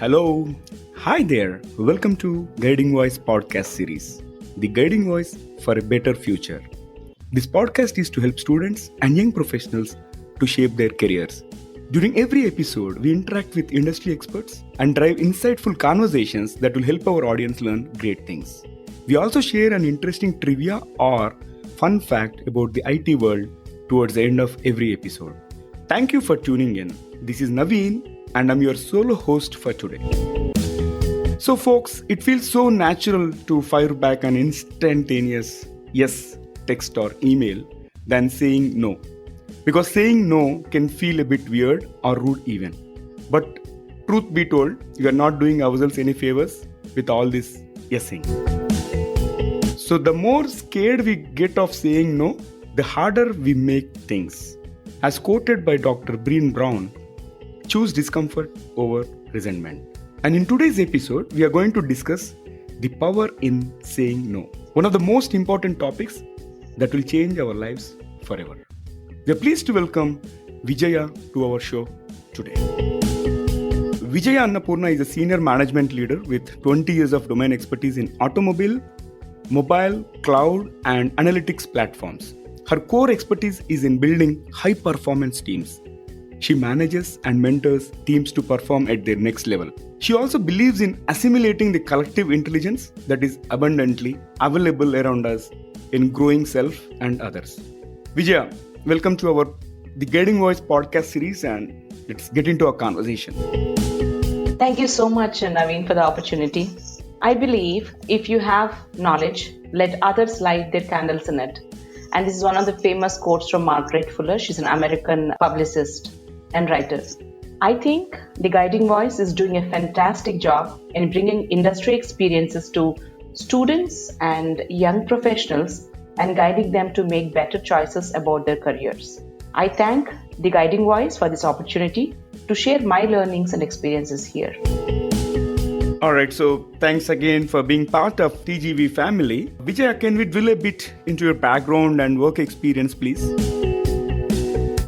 Hello. Hi there. Welcome to Guiding Voice podcast series, The Guiding Voice for a Better Future. This podcast is to help students and young professionals to shape their careers. During every episode, we interact with industry experts and drive insightful conversations that will help our audience learn great things. We also share an interesting trivia or fun fact about the IT world towards the end of every episode. Thank you for tuning in. This is Naveen and I'm your solo host for today. So folks, it feels so natural to fire back an instantaneous yes text or email than saying no. Because saying no can feel a bit weird or rude even. But truth be told, we are not doing ourselves any favors with all this yesing. So the more scared we get of saying no, the harder we make things. As quoted by Dr. Breen Brown, choose discomfort over resentment. And in today's episode, we are going to discuss the power in saying no. One of the most important topics that will change our lives forever. We are pleased to welcome Vijaya to our show today. Vijaya Annapurna is a senior management leader with 20 years of domain expertise in automobile, mobile, cloud, and analytics platforms. Her core expertise is in building high-performance teams. She manages and mentors teams to perform at their next level. She also believes in assimilating the collective intelligence that is abundantly available around us in growing self and others. Vijaya, welcome to our The Guiding Voice podcast series, and let's get into our conversation. Thank you so much, Naveen, for the opportunity. I believe if you have knowledge, let others light their candles in it. And this is one of the famous quotes from Margaret Fuller. She's an American publicist and writer. I think The Guiding Voice is doing a fantastic job in bringing industry experiences to students and young professionals and guiding them to make better choices about their careers. I thank The Guiding Voice for this opportunity to share my learnings and experiences here. All right, so thanks again for being part of TGV family. Vijaya, can we drill a bit into your background and work experience, please?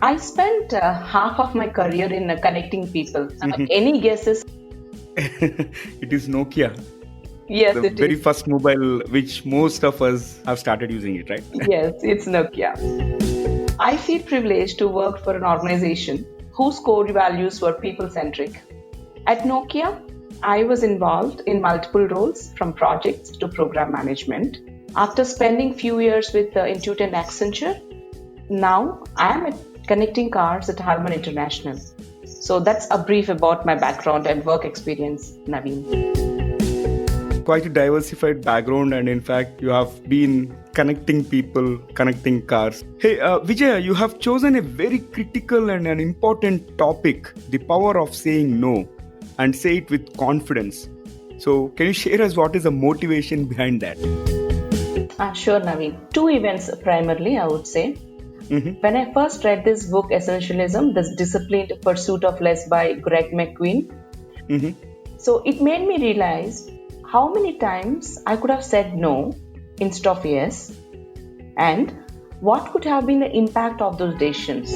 I spent half of my career in connecting people. Any guesses? It is Nokia. Yes, the it very is. first mobile which most of us have started using it, right? Yes, it's Nokia. I feel privileged to work for an organization whose core values were people-centric. At Nokia, I was involved in multiple roles from projects to program management. After spending few years with Intuit and Accenture, now I am connecting cars at Harman International. So that's a brief about my background and work experience, Naveen. Quite a diversified background, and in fact, you have been connecting people, connecting cars. Hey, Vijaya, you have chosen a very critical and an important topic, the power of saying no, and say it with confidence. So, can you share us what is the motivation behind that? Sure, Naveen. Two events primarily, I would say. When I first read this book, Essentialism, This Disciplined Pursuit of Less by Greg McQueen, so it made me realize how many times I could have said no instead of yes, and what could have been the impact of those decisions.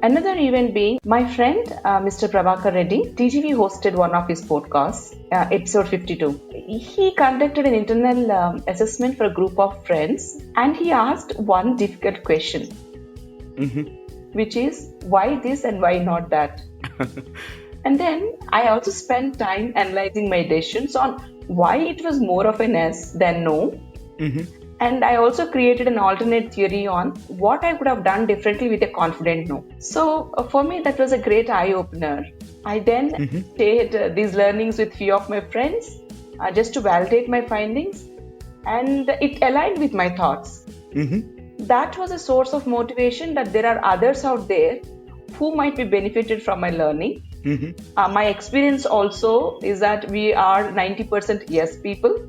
Another event being my friend, Mr. Prabhakar Reddy, TGV hosted one of his podcasts, episode 52. He conducted an internal assessment for a group of friends, and he asked one difficult question, which is why this and why not that? And then I also spent time analyzing my decisions on why it was more of an yes than no. And I also created an alternate theory on what I could have done differently with a confident no. So for me, that was a great eye-opener. I then shared these learnings with few of my friends just to validate my findings, and it aligned with my thoughts. That was a source of motivation that there are others out there who might be benefited from my learning. My experience also is that we are 90% yes people.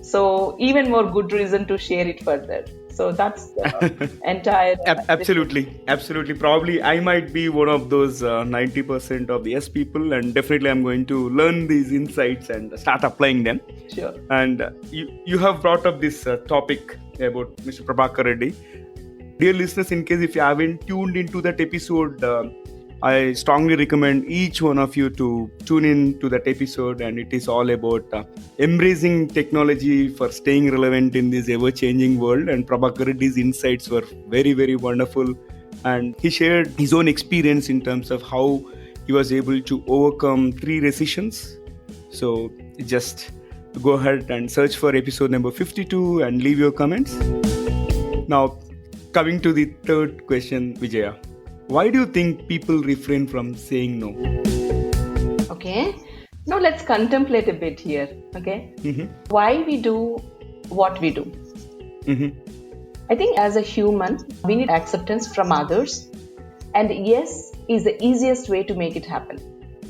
So even more good reason to share it further. So that's the entire... Absolutely. Probably I might be one of those 90% of the yes people, and definitely I'm going to learn these insights and start applying them. Sure. And you have brought up this topic about Mr. Prabhakar Reddy. Dear listeners, in case if you haven't tuned into that episode, I strongly recommend each one of you to tune in to that episode, and it is all about embracing technology for staying relevant in this ever-changing world. And Prabhakar Reddy's insights were very, very wonderful, and he shared his own experience in terms of how he was able to overcome 3 recessions. So just go ahead and search for episode number 52 and leave your comments. Now, coming to the third question, Vijaya. Why do you think people refrain from saying no? Okay. Now let's contemplate a bit here. Okay. Why we do what we do. I think as a human, we need acceptance from others. And yes is the easiest way to make it happen.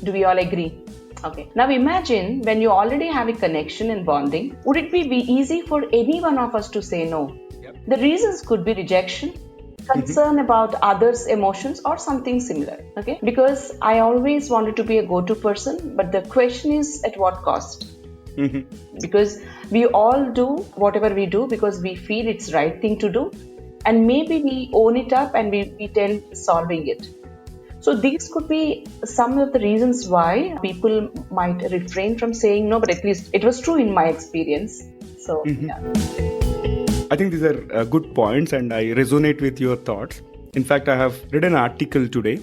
Do we all agree? Okay. Now imagine when you already have a connection and bonding, would it be easy for any one of us to say no? Yep. The reasons could be rejection, concern about others' emotions, or something similar. Okay, because I always wanted to be a go-to person, but the question is at what cost? Because we all do whatever we do because we feel it's right thing to do, and maybe we own it up and we tend solving it. So these could be some of the reasons why people might refrain from saying no, but at least it was true in my experience. So yeah. I think these are good points, and I resonate with your thoughts. In fact, I have read an article today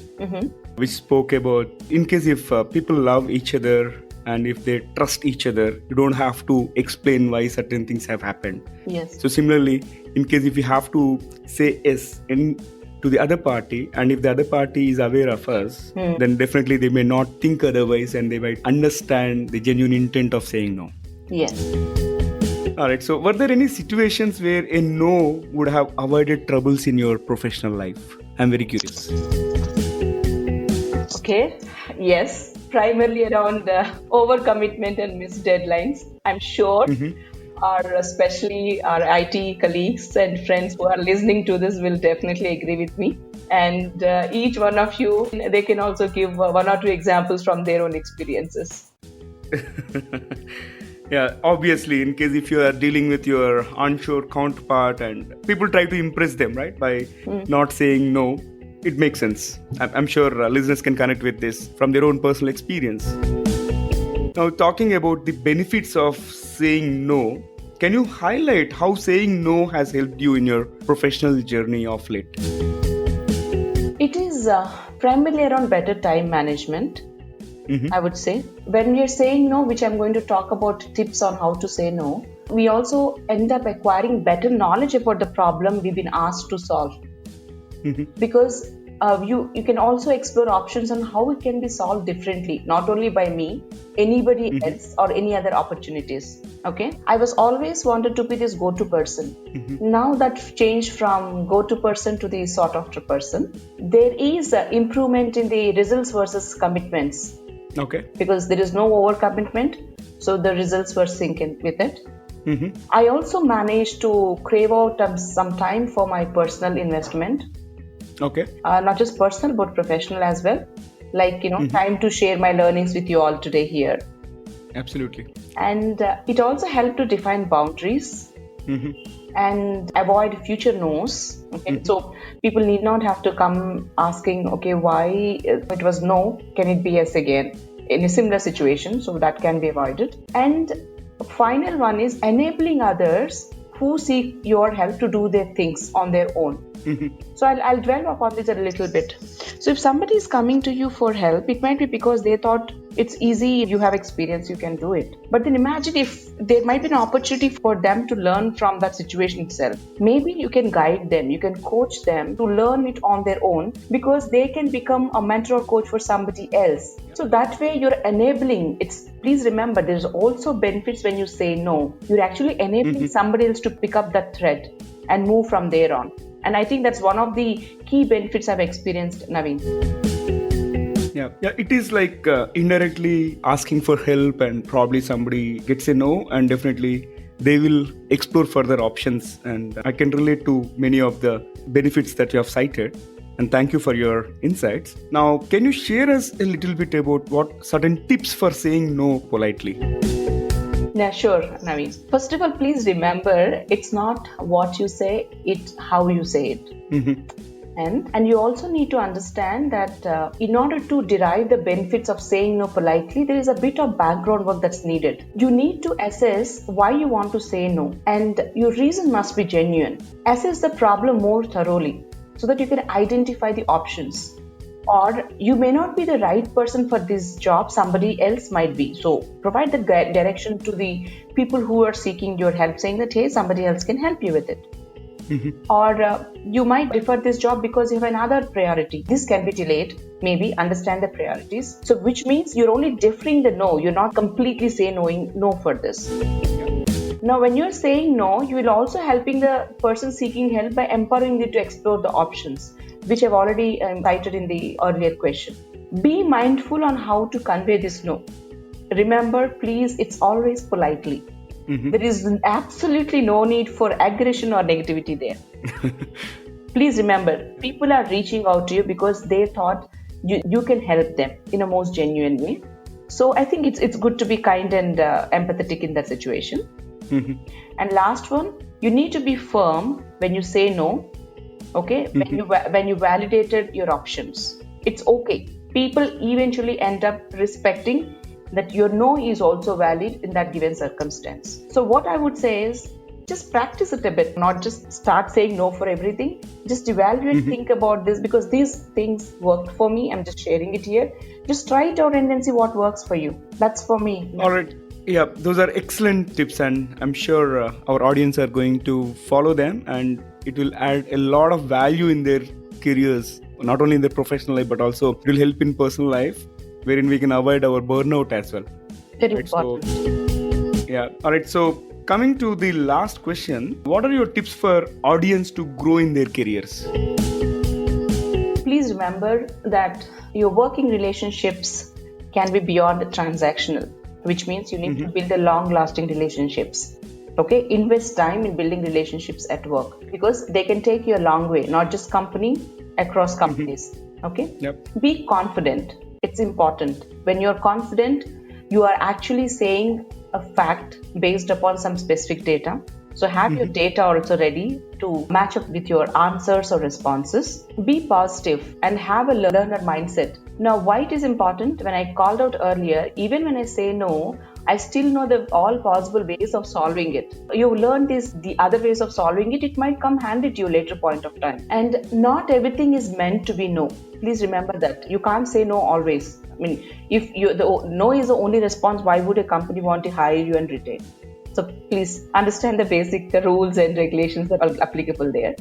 which spoke about in case if people love each other and if they trust each other, you don't have to explain why certain things have happened. Yes. So similarly, in case if you have to say yes to the other party, and if the other party is aware of us, then definitely they may not think otherwise and they might understand the genuine intent of saying no. Yes. Alright, so were there any situations where a no would have avoided troubles in your professional life? I'm very curious. Okay, yes, primarily around overcommitment and missed deadlines. I'm sure especially our IT colleagues and friends who are listening to this will definitely agree with me. And each one of you, they can also give 1 or 2 examples from their own experiences. Yeah, obviously, in case if you are dealing with your onshore counterpart and people try to impress them, right, by not saying no, it makes sense. I'm sure listeners can connect with this from their own personal experience. Now, talking about the benefits of saying no, can you highlight how saying no has helped you in your professional journey of late? It is primarily around better time management. I would say when we are saying no, which I'm going to talk about tips on how to say no, we also end up acquiring better knowledge about the problem we've been asked to solve. Because you can also explore options on how it can be solved differently, not only by me, anybody else, or any other opportunities. Okay, I was always wanted to be this go-to person. Now that changed from go-to person to the sought after person. There is an improvement in the results versus commitments. Okay. Because there is no overcommitment, so the results were syncing with it. I also managed to crave out some time for my personal investment. Okay. Not just personal, but professional as well. Like, time to share my learnings with you all today here. Absolutely. And it also helped to define boundaries and avoid future no's. Okay? So people need not have to come asking, okay, why it was no, can it be yes again? In a similar situation, so that can be avoided. And final one is enabling others who seek your help to do their things on their own. So I'll dwell upon this a little bit. So if somebody is coming to you for help, it might be because they thought it's easy, you have experience, you can do it. But then imagine if there might be an opportunity for them to learn from that situation itself. Maybe you can guide them, you can coach them to learn it on their own, because they can become a mentor or coach for somebody else. So that way you're enabling. Please remember, there's also benefits when you say no. You're actually enabling somebody else to pick up that thread and move from there on. And I think that's one of the key benefits I've experienced, Naveen. Yeah, it is like indirectly asking for help, and probably somebody gets a no, and definitely they will explore further options. And I can relate to many of the benefits that you have cited. And thank you for your insights. Now, can you share us a little bit about what certain tips for saying no politely? Yeah, sure, Naveen. First of all, please remember, it's not what you say, it's how you say it. And you also need to understand that in order to derive the benefits of saying no politely, there is a bit of background work that's needed. You need to assess why you want to say no, and your reason must be genuine. Assess the problem more thoroughly so that you can identify the options. Or you may not be the right person for this job, somebody else might be. So provide the direction to the people who are seeking your help, saying that, hey, somebody else can help you with it. Or you might prefer this job because you have another priority. This can be delayed. Maybe understand the priorities. So which means you're only deferring the no. You're not completely saying no for this. Now, when you're saying no, you will also helping the person seeking help by empowering them to explore the options, which I've already cited in the earlier question. Be mindful on how to convey this no. Remember, please, it's always politely. There is absolutely no need for aggression or negativity there. Please remember, people are reaching out to you because they thought you can help them in a most genuine way. So I think it's good to be kind and empathetic in that situation. And last one, you need to be firm when you say no. Okay, when you validated your options, it's okay. People eventually end up respecting that your no is also valid in that given circumstance. So what I would say is just practice it a bit, not just start saying no for everything. Just evaluate, think about this, because these things worked for me. I'm just sharing it here. Just try it out and then see what works for you. That's for me. All right. Yeah, those are excellent tips, and I'm sure our audience are going to follow them, and it will add a lot of value in their careers, not only in their professional life, but also it will help in personal life, wherein we can avoid our burnout as well. Very important. All right. So coming to the last question, what are your tips for audience to grow in their careers? Please remember that your working relationships can be beyond transactional, which means you need to build a long-lasting relationships. Okay, invest time in building relationships at work because they can take you a long way, not just company, across companies. Okay, Be confident. It's important. When you're confident, you are actually saying a fact based upon some specific data. So have your data also ready to match up with your answers or responses. Be positive and have a learner mindset. Now, why it is important, when I called out earlier, even when I say no, I still know the all possible ways of solving it. You learn the other ways of solving it. It might come handy to you later point of time. And not everything is meant to be no. Please remember that. You can't say no always. I mean, if the no is the only response, why would a company want to hire you and retain? So please understand the basic rules and regulations that are applicable there.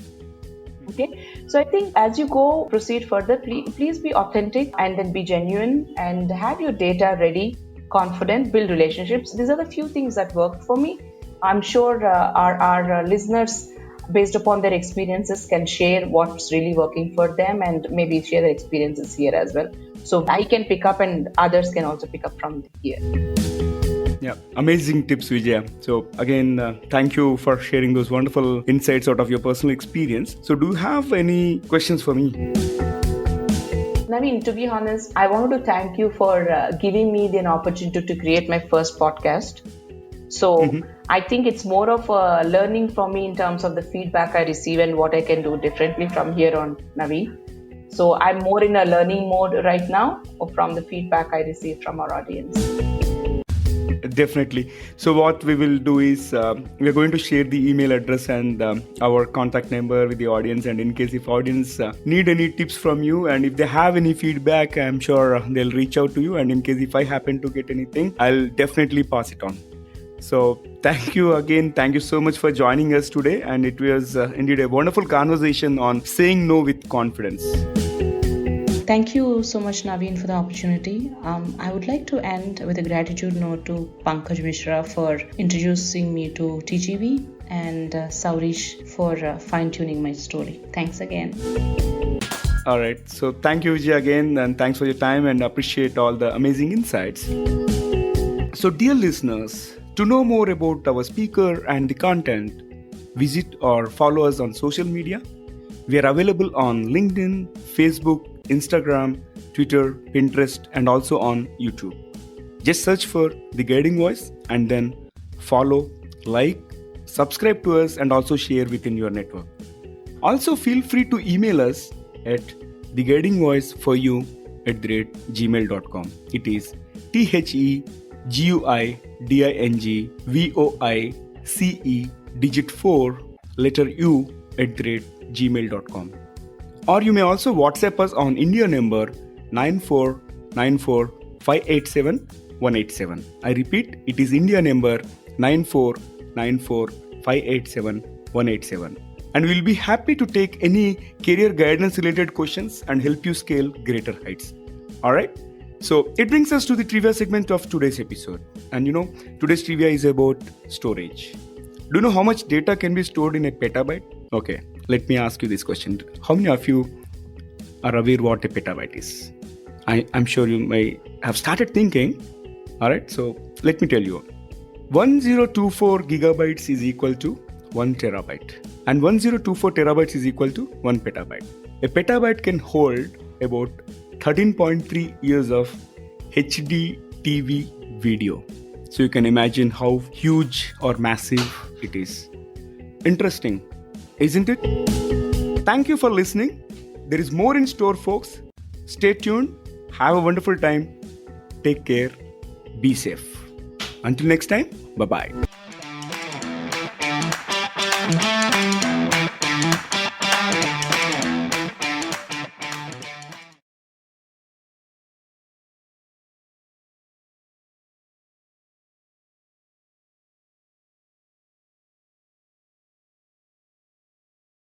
Okay, so I think as you proceed further, please be authentic and then be genuine and have your data ready, confident, build relationships. These are the few things that worked for me. I'm sure our listeners, based upon their experiences, can share what's really working for them and maybe share their experiences here as well. So I can pick up and others can also pick up from here. Yeah, amazing tips, Vijaya. So again, thank you for sharing those wonderful insights out of your personal experience. So do you have any questions for me? Naveen, to be honest, I wanted to thank you for giving me the opportunity to create my first podcast. So I think it's more of a learning for me in terms of the feedback I receive and what I can do differently from here on, Naveen. So I'm more in a learning mode right now from the feedback I receive from our audience. Definitely. So what we will do is we are going to share the email address and our contact number with the audience, and in case if audience need any tips from you and if they have any feedback, I'm sure they'll reach out to you, and in case if I happen to get anything, I'll definitely pass it on. So thank you again. Thank you so much for joining us today, and it was indeed a wonderful conversation on saying no with confidence. Thank you so much, Naveen, for the opportunity. I would like to end with a gratitude note to Pankaj Mishra for introducing me to TGV and Saurish for fine-tuning my story. Thanks again. All right. So thank you, Vijay, again, and thanks for your time and appreciate all the amazing insights. So dear listeners, to know more about our speaker and the content, visit or follow us on social media. We are available on LinkedIn, Facebook, Instagram, Twitter, Pinterest, and also on YouTube. Just search for The Guiding Voice and then follow, like, subscribe to us, and also share within your network. Also, feel free to email us at theguidingvoice4you@gmail.com. It is THEGUIDINGVOICE digit 4 letter U @gmail.com. Or you may also WhatsApp us on India number 9494587187. I repeat, it is India number 9494587187. And we'll be happy to take any career guidance related questions and help you scale greater heights. Alright? So it brings us to the trivia segment of today's episode. And today's trivia is about storage. Do you know how much data can be stored in a petabyte? Okay, let me ask you this question. How many of you are aware what a petabyte is? I'm sure you may have started thinking. Alright, so let me tell you. 1024 gigabytes is equal to 1 terabyte. And 1024 terabytes is equal to 1 petabyte. A petabyte can hold about 13.3 years of HD TV video. So you can imagine how huge or massive it is. Interesting, isn't it? Thank you for listening. There is more in store, folks. Stay tuned. Have a wonderful time. Take care. Be safe. Until next time, bye-bye.